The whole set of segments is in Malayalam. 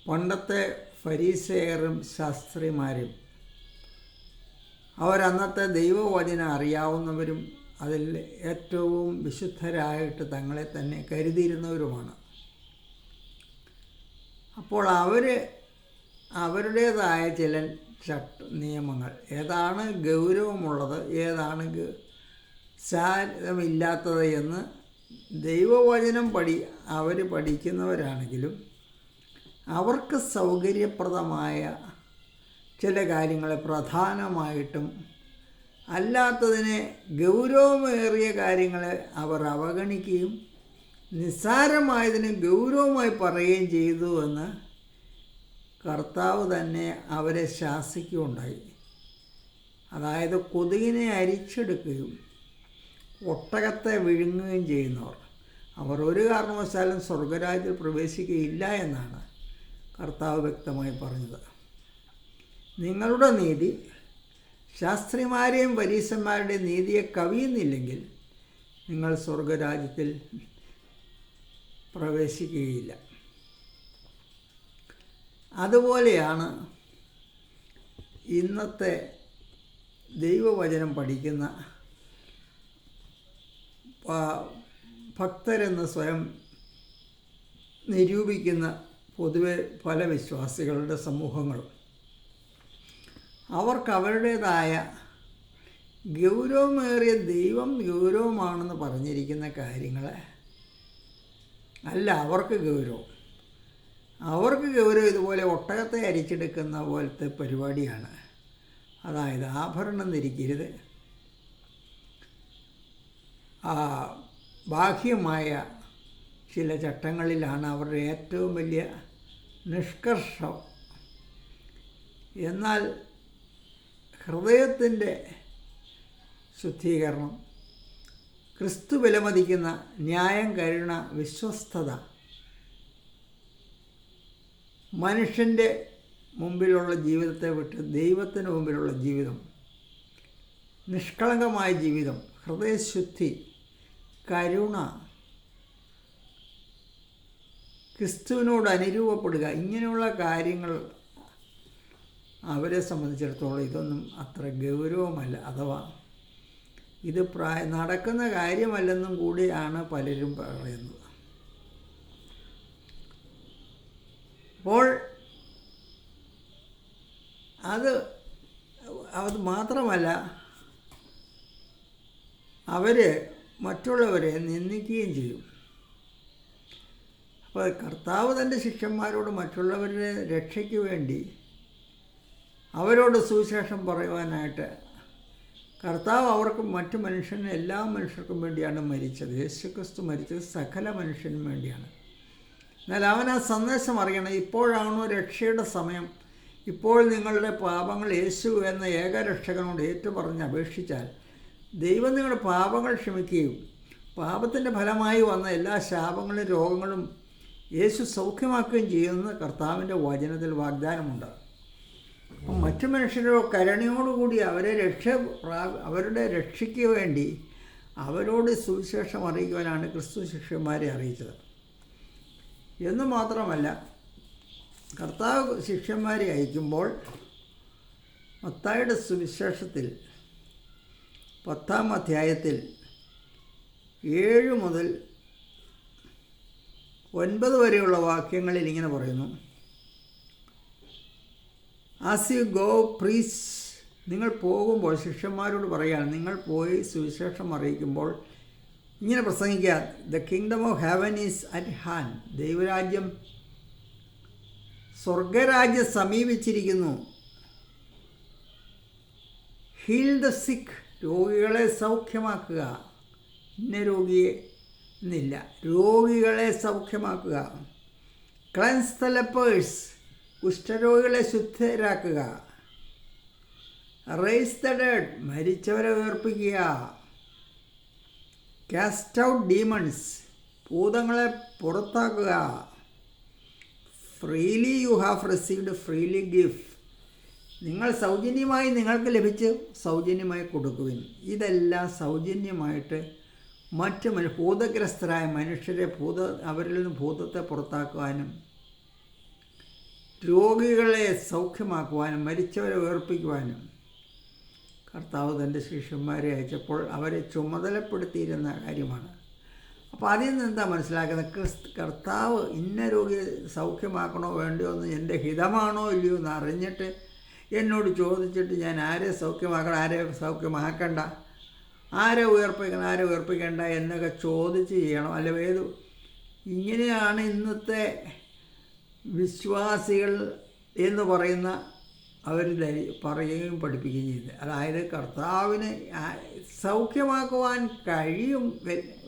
പണ്ടത്തെ ഫരീസേയരും ശാസ്ത്രിമാരും അവരന്നത്തെ ദൈവവചനം അറിയാവുന്നവരും അതിൽ ഏറ്റവും വിശുദ്ധരായിട്ട് തങ്ങളെ തന്നെ കരുതിയിരുന്നവരുമാണ്. അപ്പോൾ അവരുടേതായ ചില നിയമങ്ങൾ, ഏതാണ് ഗൗരവമുള്ളത്, ഏതാണ് സാരമില്ലാത്തത് എന്ന് ദൈവവചനം അവർ പഠിക്കുന്നവരാണെങ്കിലും അവർക്ക് സൗകര്യപ്രദമായ ചില കാര്യങ്ങളെ പ്രധാനമായിട്ടും അല്ലാത്തതിനെ ഗൗരവമേറിയ കാര്യങ്ങളെ അവർ അവഗണിക്കുകയും നിസ്സാരമായതിനെ ഗൗരവമായി പറയുകയും ചെയ്തു എന്ന് കർത്താവ് തന്നെ അവരെ ശാസിക്കുകയുണ്ടായി. അതായത് കൊതുകിനെ അരിച്ചെടുക്കുകയും ഒട്ടകത്തെ വിഴുങ്ങുകയും ചെയ്യുന്നവർ അവർ ഒരു കാരണവശാലും സ്വർഗരാജ്യത്തിൽ പ്രവേശിക്കുകയില്ല എന്നാണ് കർത്താവ് വ്യക്തമായി പറഞ്ഞത്. നിങ്ങളുടെ നീതി ശാസ്ത്രിമാരെയും പരീശന്മാരുടെയും നീതിയെ കവിയുന്നില്ലെങ്കിൽ നിങ്ങൾ സ്വർഗരാജ്യത്തിൽ പ്രവേശിക്കുകയില്ല. അതുപോലെയാണ് ഇന്നത്തെ ദൈവവചനം പഠിക്കുന്ന ഭക്തരെന്ന് സ്വയം നിരൂപിക്കുന്ന പൊതുവെ പല വിശ്വാസികളുടെ സമൂഹങ്ങളും അവർക്ക് അവരുടേതായ ഗൗരവമേറിയ ദൈവം ഗൗരവമാണെന്ന് പറഞ്ഞിരിക്കുന്ന കാര്യങ്ങളെ അല്ല അവർക്ക് ഗൗരവം. അവർക്ക് ഗൗരവം ഇതുപോലെ ഒട്ടകത്തെ അരിച്ചെടുക്കുന്ന പോലത്തെ പരിപാടിയാണ്. അതായത് ആഭരണം ധരിക്കരുത്, ബാഹ്യമായ ചില ചട്ടങ്ങളിലാണ് അവരുടെ ഏറ്റവും വലിയ നിഷ്കർഷം. എന്നാൽ ഹൃദയത്തിൻ്റെ ശുദ്ധീകരണം, ക്രിസ്തു വിലമതിക്കുന്ന ന്യായം, കരുണ, വിശ്വസ്തത, മനുഷ്യൻ്റെ മുമ്പിലുള്ള ജീവിതത്തെ വിട്ട് ദൈവത്തിന് മുമ്പിലുള്ള ജീവിതം, നിഷ്കളങ്കമായ ജീവിതം, ഹൃദയശുദ്ധി, കരുണ, ക്രിസ്തുവിനോട് അനുരൂപപ്പെടുക, ഇങ്ങനെയുള്ള കാര്യങ്ങൾ അവരെ സംബന്ധിച്ചിടത്തോളം ഇതൊന്നും അത്ര ഗൗരവമല്ല, അഥവാ ഇത് നടക്കുന്ന കാര്യമല്ലെന്നും കൂടിയാണ് പലരും പറയുന്നത്. അപ്പോൾ അത് മാത്രമല്ല, അവർ മറ്റുള്ളവരെ നിന്ദിക്കുകയും ചെയ്യും. അപ്പോൾ കർത്താവ് തൻ്റെ ശിഷ്യന്മാരോട് മറ്റുള്ളവരുടെ രക്ഷയ്ക്ക് വേണ്ടി അവരോട് സുവിശേഷം പറയുവാനായിട്ട് കർത്താവ് അവർക്ക് മറ്റു എല്ലാ മനുഷ്യർക്കും വേണ്ടിയാണ് മരിച്ചത്. യേശുക്രിസ്തു മരിച്ചത് സകല മനുഷ്യനും വേണ്ടിയാണ്. എന്നാൽ അവൻ ആ സന്ദേശം അറിയണം. ഇപ്പോഴാണോ രക്ഷയുടെ സമയം, ഇപ്പോൾ നിങ്ങളുടെ പാപങ്ങൾ യേശു എന്ന ഏകരക്ഷകനോട് ഏറ്റുപറഞ്ഞ് അപേക്ഷിച്ചാൽ ദൈവം നിങ്ങളുടെ പാപങ്ങൾ ക്ഷമിക്കുകയും പാപത്തിൻ്റെ ഫലമായി വന്ന എല്ലാ ശാപങ്ങളും രോഗങ്ങളും യേശു സൗഖ്യമാക്കുകയും ചെയ്യുമെന്ന് കർത്താവിൻ്റെ വചനത്തിൽ വാഗ്ദാനമുണ്ട്. അപ്പം മറ്റു മനുഷ്യരോ കരുണയോടുകൂടി അവരുടെ രക്ഷയ്ക്ക് വേണ്ടി അവരോട് സുവിശേഷം അറിയിക്കുവാനാണ് ക്രിസ്തു ശിഷ്യന്മാരെ അറിയിച്ചത്. എന്ന് മാത്രമല്ല, കർത്താവ് ശിഷ്യന്മാരെ അയക്കുമ്പോൾ മത്തായിയുടെ സുവിശേഷത്തിൽ 10-ാം അധ്യായത്തിൽ 7 മുതൽ 9 വരെയുള്ള വാക്യങ്ങളിൽ ഇങ്ങനെ പറയുന്നു: ആസ് യു ഗോ പ്രീച്ച്, നിങ്ങൾ പോകുമ്പോൾ ശിഷ്യന്മാരോട് പറയുകയാണ്, നിങ്ങൾ പോയി സുവിശേഷം അറിയിക്കുമ്പോൾ ഇങ്ങനെ പ്രസംഗിക്കുക: the kingdom of heaven is at hand, ദൈവരാജ്യം, സ്വർഗരാജ്യം സമീപിച്ചിരിക്കുന്നു. ഹീൽ ദ സിക്ക്, രോഗികളെ സൗഖ്യമാക്കുക. ഇന്ന രോഗിയെ എന്നില്ല, രോഗികളെ സൗഖ്യമാക്കുക. ക്ലൻസ് ദ ലെപ്പേഴ്സ്, കുഷ്ഠരോഗികളെ ശുദ്ധരാക്കുക. റൈസ് ദ ഡെഡ്, മരിച്ചവരെ ഉയർപ്പിക്കുക. കാസ്റ്റ് ഔട്ട് ഡീമൺസ്, ഭൂതങ്ങളെ പുറത്താക്കുക. Freely you have received, freely give, നിങ്ങൾ സൗജന്യമായി നിങ്ങൾക്ക് ലഭിച്ച് സൗജന്യമായി കൊടുക്കുവിൻ. ഇതെല്ലാം സൗജന്യമായിട്ട് മറ്റ് ഭൂതഗ്രസ്തരായ മനുഷ്യരെ അവരിൽ നിന്ന് ഭൂതത്തെ പുറത്താക്കുവാനും രോഗികളെ സൗഖ്യമാക്കുവാനും മരിച്ചവരെ ഉയർപ്പിക്കുവാനും കർത്താവ് തൻ്റെ ശിഷ്യന്മാരെ അയച്ചപ്പോൾ അവരെ ചുമതലപ്പെടുത്തിയിരുന്ന കാര്യമാണ്. അപ്പോൾ അതിൽ നിന്ന് എന്താ മനസ്സിലാക്കുന്നത്? കർത്താവ് ഇന്ന രോഗിയെ സൗഖ്യമാക്കണോ വേണ്ടയോ എന്ന് എൻ്റെ ഹിതമാണോ ഇല്ലയോ എന്ന് അറിഞ്ഞിട്ട് എന്നോട് ചോദിച്ചിട്ട് ഞാൻ ആരെ സൗഖ്യമാക്കണം, ആരെ സൗഖ്യമാക്കണ്ട, ആരെ ഉയർപ്പിക്കണം, ആരെ ഉയർപ്പിക്കേണ്ട എന്നൊക്കെ ചോദിച്ച് ചെയ്യണം. അല്ല ഇങ്ങനെയാണ് ഇന്നത്തെ വിശ്വാസികൾ എന്ന് പറയുന്ന അവർ പറയുകയും പഠിപ്പിക്കുകയും ചെയ്തത്. അതായത് കർത്താവിന് സൗഖ്യമാക്കുവാൻ കഴിയും,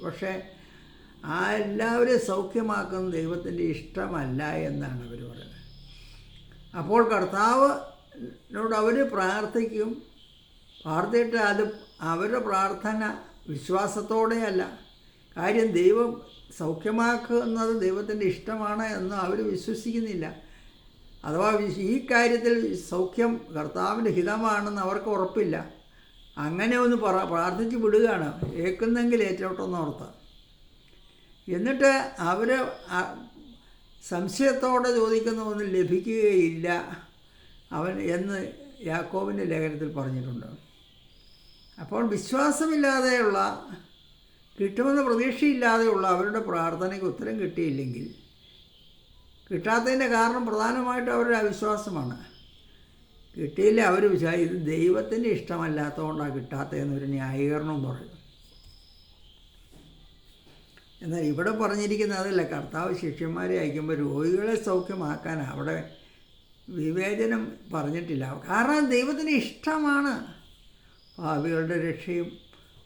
പക്ഷേ ആ എല്ലാവരെയും സൗഖ്യമാക്കുന്നത് ദൈവത്തിൻ്റെ ഇഷ്ടമല്ല എന്നാണ് അവർ പറയുന്നത്. അപ്പോൾ കർത്താവിനോട് അവർ പ്രാർത്ഥിച്ചിട്ട് അത് അവരുടെ പ്രാർത്ഥന വിശ്വാസത്തോടെയല്ല. കാര്യം ദൈവം സൗഖ്യമാക്കുന്നത് ദൈവത്തിൻ്റെ ഇഷ്ടമാണ് എന്ന് അവർ വിശ്വസിക്കുന്നില്ല. അഥവാ ഈ കാര്യത്തിൽ സൗഖ്യം കർത്താവിൻ്റെ ഹിതമാണെന്ന് അവർക്ക് ഉറപ്പില്ല. അങ്ങനെ ഒന്ന് പ്രാർത്ഥിച്ച് വിടുകയാണ്, ഏൽക്കുന്നെങ്കിൽ ഏറ്റോട്ടെന്ന് ഓർത്ത്. എന്നിട്ട് അവർ സംശയത്തോടെ ചോദിക്കുന്ന ഒന്നും ലഭിക്കുകയില്ല എന്ന് യാക്കോബിൻ്റെ ലേഖനത്തിൽ പറഞ്ഞിട്ടുണ്ട്. അപ്പോൾ വിശ്വാസമില്ലാതെയുള്ള, കിട്ടുമെന്ന് പ്രതീക്ഷയില്ലാതെയുള്ള അവരുടെ പ്രാർത്ഥനയ്ക്ക് ഉത്തരം കിട്ടിയില്ലെങ്കിൽ, കിട്ടാത്തതിൻ്റെ കാരണം പ്രധാനമായിട്ടും അവരുടെ അവിശ്വാസമാണ്. കിട്ടിയില്ല, അവർ ഇത് ദൈവത്തിൻ്റെ ഇഷ്ടമല്ലാത്തതുകൊണ്ടാണ് കിട്ടാത്തതെന്നൊരു ന്യായീകരണവും പറയും. എന്നാൽ ഇവിടെ പറഞ്ഞിരിക്കുന്നത് അതല്ല. കർത്താവ് ശിഷ്യന്മാരെ അയക്കുമ്പോൾ രോഗികളെ സൗഖ്യമാക്കാൻ അവിടെ വിവേചനം പറഞ്ഞിട്ടില്ല. കാരണം ദൈവത്തിന് ഇഷ്ടമാണ് പാപികളുടെ രക്ഷയും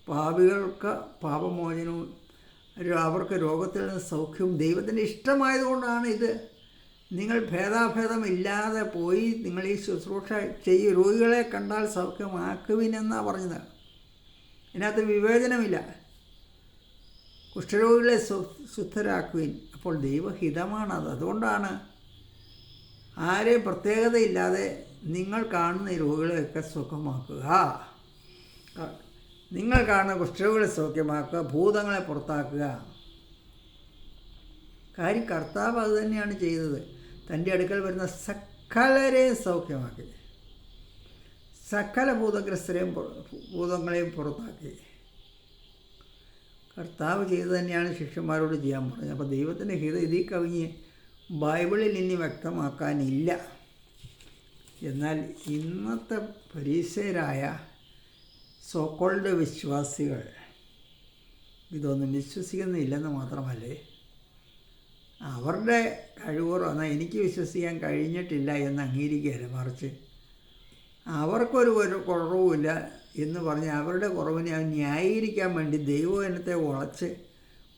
പാപികൾക്ക് പാപമോചനവും അവർക്ക് രോഗത്തിൽ നിന്ന് സൗഖ്യവും ദൈവത്തിന് ഇഷ്ടമായതുകൊണ്ടാണ് ഇത്. നിങ്ങൾ ഭേദാഭേദമില്ലാതെ പോയി നിങ്ങൾ ഈ ശുശ്രൂഷ രോഗികളെ കണ്ടാൽ സൗഖ്യമാക്കുവിനെന്നാണ് പറഞ്ഞത്. ഇതിനകത്ത് വിവേചനമില്ല. കുഷ്ഠരോഗികളെ ശുദ്ധരാക്കുവിൻ. അപ്പോൾ ദൈവഹിതമാണത്. അതുകൊണ്ടാണ് ആരെയും പ്രത്യേകതയില്ലാതെ നിങ്ങൾ കാണുന്ന ഈ രോഗികളെയൊക്കെ സുഖമാക്കുക, നിങ്ങൾ കാണുന്ന കുഷ്ഠരോഗികളെ സൗഖ്യമാക്കുക, ഭൂതങ്ങളെ പുറത്താക്കുക. കാര്യം കർത്താവ് അത് തന്നെയാണ് ചെയ്തത്. തൻ്റെ അടുക്കൽ വരുന്ന സകലരെയും സൗഖ്യമാക്കി, സകല ഭൂതങ്ങളെയും പുറത്താക്കി. കർത്താവ് ചെയ്തു തന്നെയാണ് ശിഷ്യന്മാരോട് ചെയ്യാൻ പറഞ്ഞത്. അപ്പോൾ ദൈവത്തിൻ്റെ ഹിതം ഇതിൽ കവിഞ്ഞ് ബൈബിളിൽ ഇനി വ്യക്തമാക്കാനില്ല. എന്നാൽ ഇന്നത്തെ ഫരീസയരായ സോക്കോൾഡ് വിശ്വാസികൾ ഇതൊന്നും വിശ്വസിക്കുന്നില്ലെന്ന് മാത്രമല്ലേ, അവരുടെ കഴിവുറ എനിക്ക് വിശ്വസിക്കാൻ കഴിഞ്ഞിട്ടില്ല എന്ന് അംഗീകരിക്കുകയല്ല, മറിച്ച് അവർക്കൊരു കുറവുമില്ല എന്ന് പറഞ്ഞ് അവരുടെ കുറവിനെ ന്യായീകരിക്കാൻ വേണ്ടി ദൈവവചനത്തെ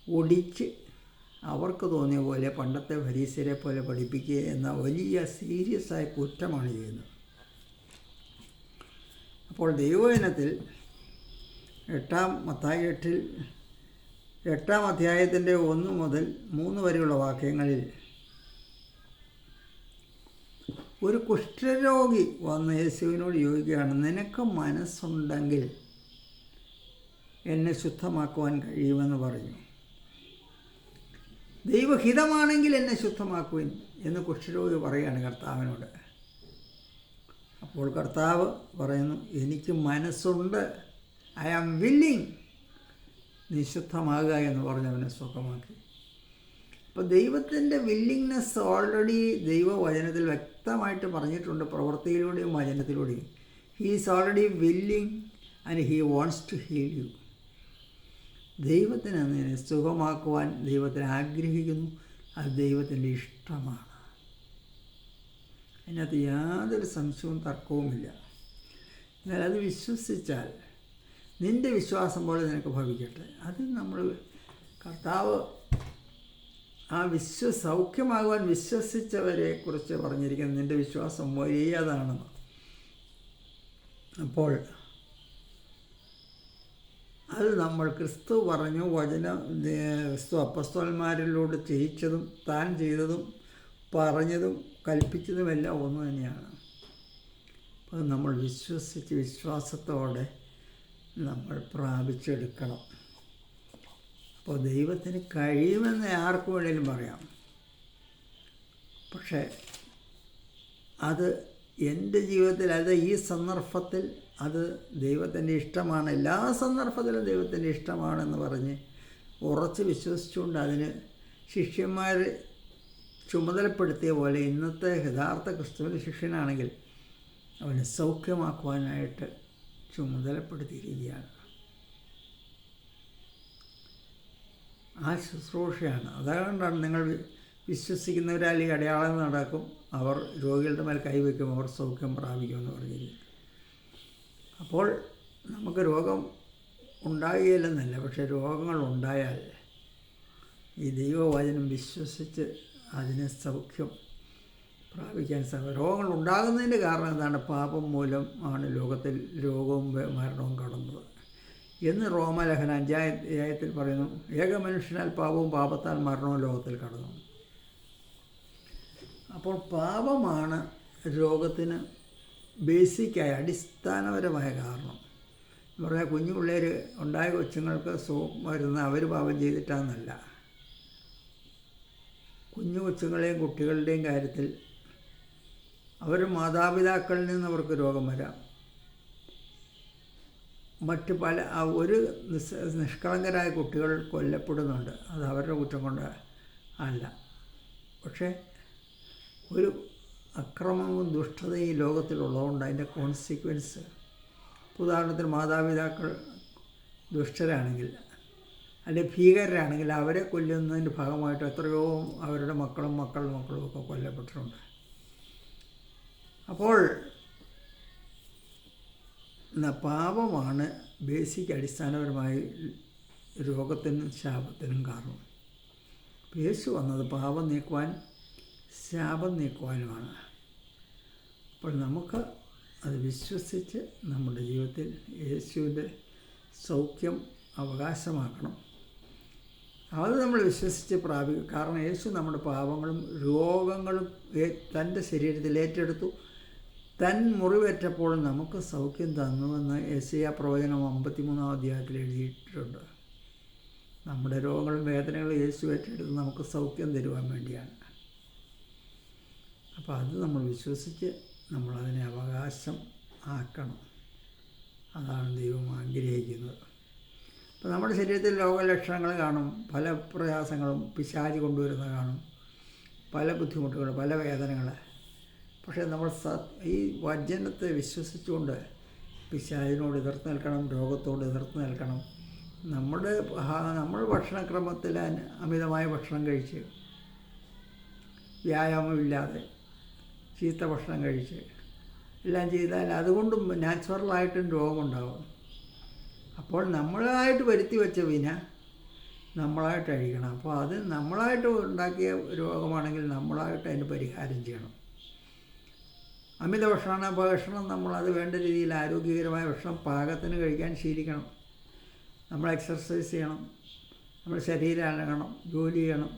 ഒടിച്ച് അവർക്ക് തോന്നിയ പോലെ പണ്ടത്തെ ഫരീസ്യരെ പോലെ പഠിപ്പിക്കുക എന്ന വലിയ സീരിയസായ കുറ്റമാണ് ചെയ്യുന്നത്. അപ്പോൾ ദൈവവചനത്തിൽ മത്തായി 8-ാം അധ്യായത്തിൻ്റെ 1 മുതൽ 3 വരെയുള്ള വാക്യങ്ങളിൽ ഒരു കുഷ്ഠരോഗി വന്ന് യേശുവിനോട് ചോദിക്കുകയാണ്, നിനക്ക് മനസ്സുണ്ടെങ്കിൽ എന്നെ ശുദ്ധമാക്കുവാൻ കഴിയുമെന്ന് പറഞ്ഞു. ദൈവഹിതമാണെങ്കിൽ എന്നെ ശുദ്ധമാക്കുവിൻ എന്ന് കുഷ്ഠരോഗി പറയുകയാണ് കർത്താവിനോട്. അപ്പോൾ കർത്താവ് പറയുന്നു, എനിക്ക് മനസ്സുണ്ട്, ഐ ആം വില്ലിങ്, നീ ശുദ്ധമാകുക എന്ന് പറഞ്ഞവനെ സുഖമാക്കി. അപ്പോൾ ദൈവത്തിൻ്റെ വില്ലിങ്നെസ് ഓൾറെഡി ദൈവവചനത്തിൽ വ്യക്തമായിട്ട് പറഞ്ഞിട്ടുണ്ട്, പ്രവൃത്തിയിലൂടെയും വചനത്തിലൂടെയും. He is already willing and he wants to heal you. ദൈവത്തിന് അതിനെ സുഖമാക്കുവാൻ ദൈവത്തിന് ആഗ്രഹിക്കുന്നു. അത് ദൈവത്തിൻ്റെ ഇഷ്ടമാണ്. അതിനകത്ത് യാതൊരു സംശയവും തർക്കവുമില്ല. എന്നാൽ അത് വിശ്വസിച്ചാൽ നിൻ്റെ വിശ്വാസം പോലെ നിനക്ക് ഭവിക്കട്ടെ. അത് നമ്മൾ കർത്താവ് സൗഖ്യമാകുവാൻ വിശ്വസിച്ചവരെ കുറിച്ച് പറഞ്ഞിരിക്കുന്നത് നിൻ്റെ വിശ്വാസം വലിയതാണെന്ന്. അപ്പോൾ അത് നമ്മൾ ക്രിസ്തു പറഞ്ഞു, ക്രിസ്തു അപ്പസ്തോലന്മാരിലൂടെ ചെയ്യിച്ചതും താൻ ചെയ്തതും പറഞ്ഞതും കൽപ്പിച്ചതുമെല്ലാം ഒന്ന് തന്നെയാണ്. അത് നമ്മൾ വിശ്വാസത്തോടെ നമ്മൾ പ്രാപിച്ചെടുക്കണം. അപ്പോൾ ദൈവത്തിന് കഴിയുമെന്ന് ആർക്ക് വേണേലും പറയാം. പക്ഷേ അത് എൻ്റെ ജീവിതത്തിൽ, അത് ഈ സന്ദർഭത്തിൽ അത് ദൈവത്തിൻ്റെ ഇഷ്ടമാണ്, എല്ലാ സന്ദർഭത്തിലും ദൈവത്തിൻ്റെ ഇഷ്ടമാണെന്ന് പറഞ്ഞ് ഉറച്ച് വിശ്വസിച്ചുകൊണ്ട് അതിന് ശിഷ്യന്മാർ ചുമതലപ്പെടുത്തിയ പോലെ ഇന്നത്തെ യഥാർത്ഥ ക്രിസ്തുവിൻ്റെ ശിഷ്യനാണെങ്കിൽ അവനെ സൗഖ്യമാക്കുവാനായിട്ട് ചുമതലപ്പെടുത്തിയിരിക്കുകയാണ്. ആ ശുശ്രൂഷയാണ്. അതുകൊണ്ടാണ് നിങ്ങൾ വിശ്വസിക്കുന്നവരാൽ ഈ അടയാളം നടക്കും, അവർ രോഗികളുടെ മേൽ കൈവയ്ക്കും, അവർ സൗഖ്യം പ്രാപിക്കുമെന്ന് പറഞ്ഞിരിക്കും. അപ്പോൾ നമുക്ക് രോഗം ഉണ്ടാകുകയില്ലെന്നല്ല, പക്ഷേ രോഗങ്ങൾ ഉണ്ടായാൽ ഈ ദൈവവചനം വിശ്വസിച്ച് അതിനെ സൗഖ്യം പ്രാപിക്കാൻ സാധിക്കും. രോഗങ്ങൾ ഉണ്ടാകുന്നതിൻ്റെ കാരണം എന്താണ്? പാപം മൂലം ആണ് ലോകത്തിൽ രോഗവും മരണവും കടന്നത് എന്ന് റോമാലേഖനം 5-ാം അധ്യായത്തിൽ പറയുന്നു. ഏക മനുഷ്യനാൽ പാപവും പാപത്താൽ മരണവും ലോകത്തിൽ കടന്നു. അപ്പോൾ പാപമാണ് രോഗത്തിന് ബേസിക്കായ അടിസ്ഥാനപരമായ കാരണം. എന്ന് പറഞ്ഞാൽ കുഞ്ഞു പിള്ളേർ ഉണ്ടായ കൊച്ചുങ്ങൾക്ക് വരുന്ന അവർ പാപം ചെയ്തിട്ടാണെന്നല്ല. കുഞ്ഞു കൊച്ചുങ്ങളെയും കുട്ടികളുടെയും കാര്യത്തിൽ അവർ മാതാപിതാക്കളിൽ നിന്ന് അവർക്ക് രോഗം വരാം. മറ്റ് ഒരു നിഷ്കളങ്കരായ കുട്ടികൾ കൊല്ലപ്പെടുന്നുണ്ട്, അത് അവരുടെ കുറ്റം കൊണ്ട് അല്ല. പക്ഷേ ഒരു അക്രമവും ദുഷ്ടതയും ഈ ലോകത്തിലുള്ളതുകൊണ്ട് അതിൻ്റെ കോൺസിക്വൻസ്, ഉദാഹരണത്തിന് മാതാപിതാക്കൾ ദുഷ്ടരാണെങ്കിൽ അല്ലെങ്കിൽ ഭീകരരാണെങ്കിൽ അവരെ കൊല്ലുന്നതിൻ്റെ ഭാഗമായിട്ട് എത്രയോ അവരുടെ മക്കളും ഒക്കെ കൊല്ലപ്പെട്ടിട്ടുണ്ട്. അപ്പോൾ പാപമാണ് ബേസിക് അടിസ്ഥാനപരമായി രോഗത്തിനും ശാപത്തിനും കാരണം. യേശു വന്നത് പാപം നീക്കുവാൻ ശാപം നീക്കുവാനുമാണ്. അപ്പോൾ നമുക്ക് അത് വിശ്വസിച്ച് നമ്മുടെ ജീവിതത്തിൽ യേശുവിൻ്റെ സൗഖ്യം അവകാശമാക്കണം. അത് നമ്മൾ വിശ്വസിച്ച് പ്രാപിക്കും. കാരണം യേശു നമ്മുടെ പാപങ്ങളും രോഗങ്ങളും തൻ്റെ ശരീരത്തിൽ ഏറ്റെടുത്തു. തൻ മുറിവേറ്റപ്പോൾ നമുക്ക് സൗഖ്യം തന്നുവെന്ന് യെശയ്യാ പ്രവചനം 53-ാം അധ്യായത്തിൽ എഴുതിയിട്ടുണ്ട്. നമ്മുടെ രോഗങ്ങളും വേദനകളും യേശു ഏറ്റെടുത്ത് നമുക്ക് സൗഖ്യം തരുവാൻ വേണ്ടിയാണ്. അപ്പോൾ അത് നമ്മൾ വിശ്വസിച്ച് നമ്മളതിനെ അവകാശം ആക്കണം. അതാണ് ദൈവം ആഗ്രഹിക്കുന്നത്. അപ്പോൾ നമ്മുടെ ശരീരത്തിൽ രോഗലക്ഷണങ്ങൾ കാണും, പല പ്രയാസങ്ങളും പിശാച് കൊണ്ടുവരുന്ന കാണും, പല ബുദ്ധിമുട്ടുകൾ, പല വേദനകൾ. പക്ഷേ നമ്മൾ ഈ വചനത്തെ വിശ്വസിച്ചുകൊണ്ട് പിശാചിനോട് എതിർത്ത് നിൽക്കണം, രോഗത്തോട് എതിർത്ത് നിൽക്കണം. നമ്മൾ ഭക്ഷണക്രമത്തിൽ അമിതമായ ഭക്ഷണം കഴിച്ച്, വ്യായാമമില്ലാതെ ചീത്ത ഭക്ഷണം കഴിച്ച് എല്ലാം ചെയ്താൽ അതുകൊണ്ടും നാച്ചുറലായിട്ടും രോഗമുണ്ടാകും. അപ്പോൾ നമ്മളായിട്ട് വരുത്തി വെച്ച വിന നമ്മളായിട്ട് അഴിക്കണം. അപ്പോൾ അത് നമ്മളായിട്ട് ഉണ്ടാക്കിയ രോഗമാണെങ്കിൽ നമ്മളായിട്ട് അതിന് പരിഹാരം ചെയ്യണം. അമിത ഭക്ഷണം നമ്മളത് വേണ്ട രീതിയിൽ ആരോഗ്യകരമായ ഭക്ഷണം പാകത്തിന് കഴിക്കാൻ ശീലിക്കണം. നമ്മൾ എക്സർസൈസ് ചെയ്യണം, നമ്മൾ ശരീരം അനങ്ങണം, ജോലി ചെയ്യണം.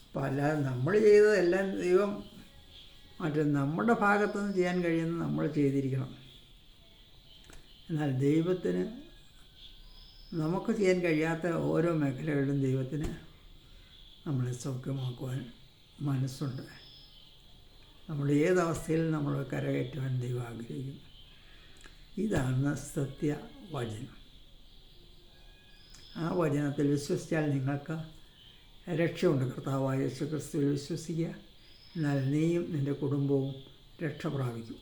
അപ്പോൾ അല്ലാതെ നമ്മൾ ചെയ്തതെല്ലാം ദൈവം നമ്മുടെ ഭാഗത്തുനിന്ന് ചെയ്യാൻ കഴിയുന്നത് നമ്മൾ ചെയ്തിരിക്കണം. എന്നാൽ ദൈവത്തിന് നമുക്ക് ചെയ്യാൻ കഴിയാത്ത ഓരോ മേഖലകളിലും ദൈവത്തിന് നമ്മളെ സൗഖ്യമാക്കുവാൻ മനസ്സുണ്ട്. നമ്മുടെ ഏതവസ്ഥയിലും നമ്മൾ കരകയറ്റുവാൻ ദൈവം ആഗ്രഹിക്കുന്നു. ഇതാണ് സത്യവചനം. ആ വചനത്തിൽ വിശ്വസിച്ചാൽ നിങ്ങൾക്ക് രക്ഷയുണ്ട്. കർത്താവായ യേശു ക്രിസ്തുവിൽ വിശ്വസിക്കുക, എന്നാൽ നീയും നിൻ്റെ കുടുംബവും രക്ഷ പ്രാപിക്കും.